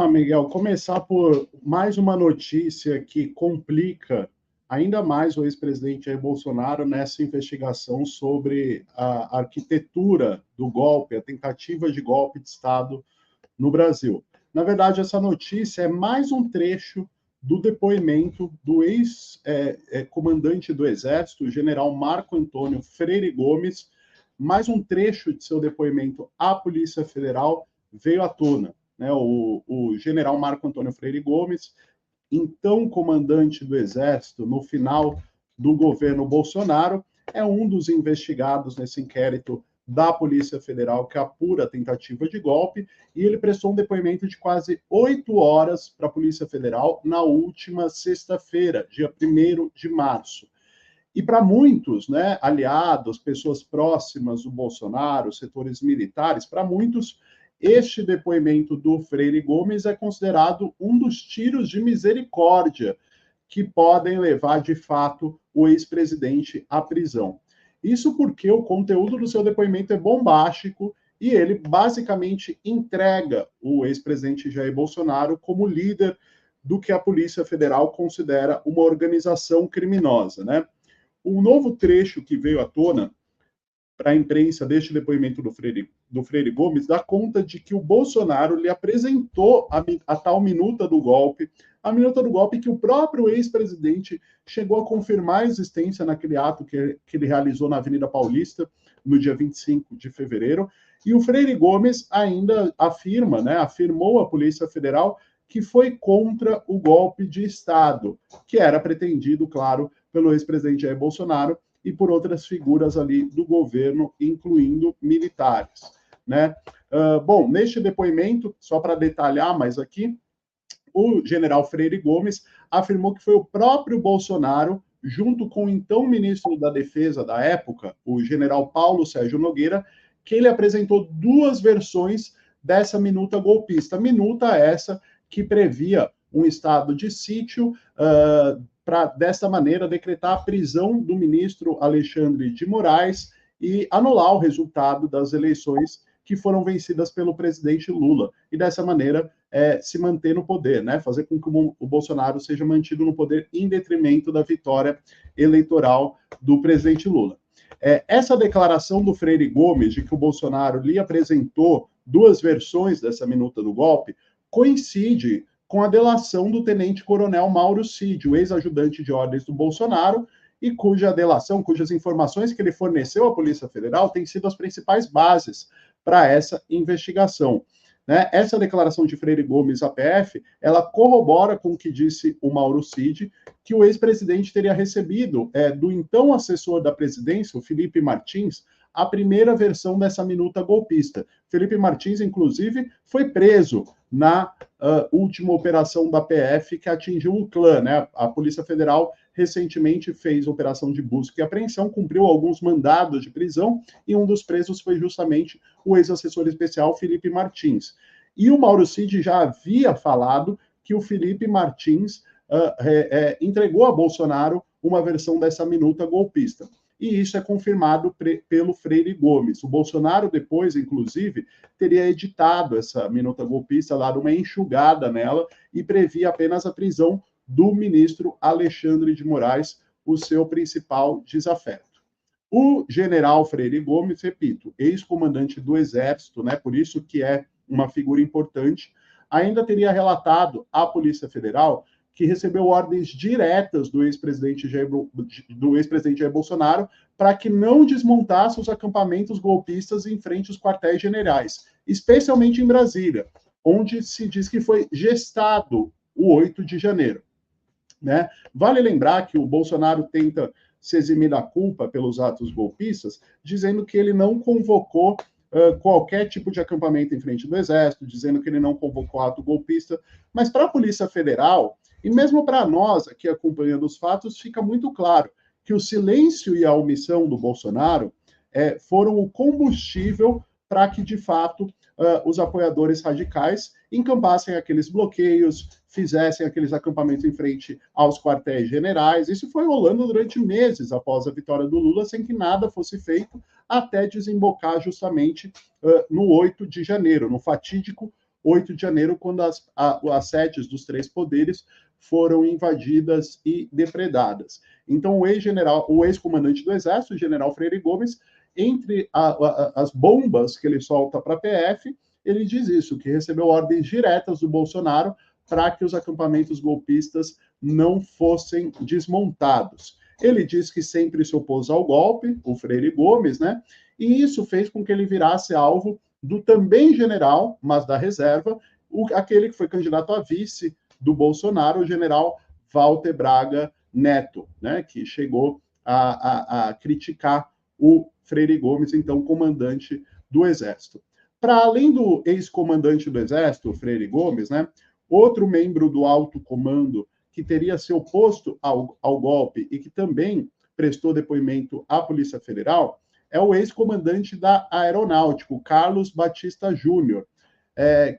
Miguel, começar por mais uma notícia que complica ainda mais o ex-presidente Jair Bolsonaro nessa investigação sobre a arquitetura do golpe, a tentativa de golpe de Estado no Brasil. Na verdade, essa notícia é mais um trecho do depoimento do ex-comandante do Exército, o general Marco Antônio Freire Gomes. Mais um trecho de seu depoimento à Polícia Federal veio à tona. Né? O general Marco Antônio Freire Gomes, então comandante do Exército, no final do governo Bolsonaro, é um dos investigados nesse inquérito da Polícia Federal que apura a tentativa de golpe, e ele prestou um depoimento de quase 8 horas para a Polícia Federal na última sexta-feira, dia 1º de março. E para muitos, né, aliados, pessoas próximas do Bolsonaro, setores militares, para muitos, este depoimento do Freire Gomes é considerado um dos tiros de misericórdia que podem levar, de fato, o ex-presidente à prisão. Isso porque o conteúdo do seu depoimento é bombástico e ele basicamente entrega o ex-presidente Jair Bolsonaro como líder do que a Polícia Federal considera uma organização criminosa, né? Um novo trecho que veio à tona para a imprensa deste depoimento do Freire Gomes dá conta de que o Bolsonaro lhe apresentou a tal minuta do golpe, a minuta do golpe que o próprio ex-presidente chegou a confirmar a existência naquele ato que ele realizou na Avenida Paulista, no dia 25 de fevereiro, e o Freire Gomes ainda afirma, né, afirmou à Polícia Federal que foi contra o golpe de Estado, que era pretendido, claro, pelo ex-presidente Jair Bolsonaro e por outras figuras ali do governo, incluindo militares, né? Bom, neste depoimento, só para detalhar mais aqui, o general Freire Gomes afirmou que foi o próprio Bolsonaro, junto com o então ministro da Defesa da época, o general Paulo Sérgio Nogueira, que ele apresentou duas versões dessa minuta golpista. Minuta essa que previa um estado de sítio para, dessa maneira, decretar a prisão do ministro Alexandre de Moraes e anular o resultado das eleições que foram vencidas pelo presidente Lula. E, dessa maneira, se manter no poder, né? Fazer com que o Bolsonaro seja mantido no poder em detrimento da vitória eleitoral do presidente Lula. Essa declaração do Freire Gomes de que o Bolsonaro lhe apresentou duas versões dessa minuta do golpe coincide com a delação do tenente-coronel Mauro Cid, o ex-ajudante de ordens do Bolsonaro, e cuja delação, cujas informações que ele forneceu à Polícia Federal têm sido as principais bases para essa investigação. Né? Essa declaração de Freire Gomes à PF, ela corrobora com o que disse o Mauro Cid, que o ex-presidente teria recebido do então assessor da presidência, o Felipe Martins, a primeira versão dessa minuta golpista. Felipe Martins, inclusive, foi preso na última operação da PF que atingiu o clã, né? A Polícia Federal recentemente fez operação de busca e apreensão, cumpriu alguns mandados de prisão, e um dos presos foi justamente o ex-assessor especial Felipe Martins. E o Mauro Cid já havia falado que o Felipe Martins entregou a Bolsonaro uma versão dessa minuta golpista. E isso é confirmado pelo Freire Gomes. O Bolsonaro depois, inclusive, teria editado essa minuta golpista, dado uma enxugada nela e previa apenas a prisão do ministro Alexandre de Moraes, o seu principal desafeto. O general Freire Gomes, repito, ex-comandante do Exército, né, por isso que é uma figura importante, ainda teria relatado à Polícia Federal que recebeu ordens diretas do ex-presidente Jair Bolsonaro para que não desmontasse os acampamentos golpistas em frente aos quartéis generais, especialmente em Brasília, onde se diz que foi gestado o 8 de janeiro. Né? Vale lembrar que o Bolsonaro tenta se eximir da culpa pelos atos golpistas, dizendo que ele não convocou qualquer tipo de acampamento em frente do Exército, dizendo que ele não convocou ato golpista, mas para a Polícia Federal, e mesmo para nós aqui acompanhando os fatos, fica muito claro que o silêncio e a omissão do Bolsonaro foram o combustível para que, de fato, os apoiadores radicais encampassem aqueles bloqueios, fizessem aqueles acampamentos em frente aos quartéis generais. Isso foi rolando durante meses após a vitória do Lula, sem que nada fosse feito, até desembocar justamente no 8 de janeiro, no fatídico 8 de janeiro, quando as sedes dos três poderes foram invadidas e depredadas. Então, o ex-comandante do Exército, o general Freire Gomes, entre as bombas que ele solta para a PF, ele diz isso, que recebeu ordens diretas do Bolsonaro para que os acampamentos golpistas não fossem desmontados. Ele diz que sempre se opôs ao golpe, o Freire Gomes, né? E isso fez com que ele virasse alvo do também general, mas da reserva, aquele que foi candidato a vice do Bolsonaro, o general Walter Braga Neto, né? Que chegou a criticar o Freire Gomes, então comandante do Exército. Para além do ex-comandante do Exército, o Freire Gomes, né? Outro membro do alto comando que teria se oposto ao golpe e que também prestou depoimento à Polícia Federal é o ex-comandante da Aeronáutica, o Carlos Batista Júnior,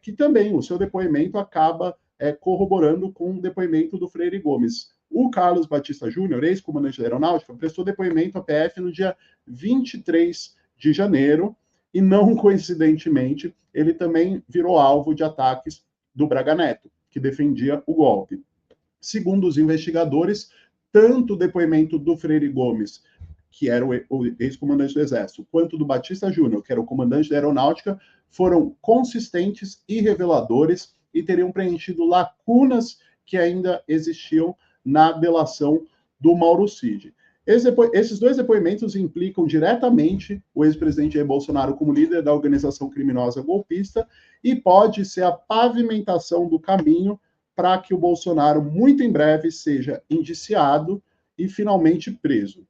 que também o seu depoimento acaba corroborando com o depoimento do Freire Gomes. O Carlos Batista Júnior, ex-comandante da Aeronáutica, prestou depoimento à PF no dia 23 de janeiro e, não coincidentemente, ele também virou alvo de ataques do Braga Neto, que defendia o golpe. Segundo os investigadores, tanto o depoimento do Freire Gomes, que era o ex-comandante do Exército, quanto do Batista Júnior, que era o comandante da Aeronáutica, foram consistentes e reveladores e teriam preenchido lacunas que ainda existiam na delação do Mauro Cid. Esses dois depoimentos implicam diretamente o ex-presidente Jair Bolsonaro como líder da organização criminosa golpista e pode ser a pavimentação do caminho para que o Bolsonaro, muito em breve, seja indiciado e finalmente preso.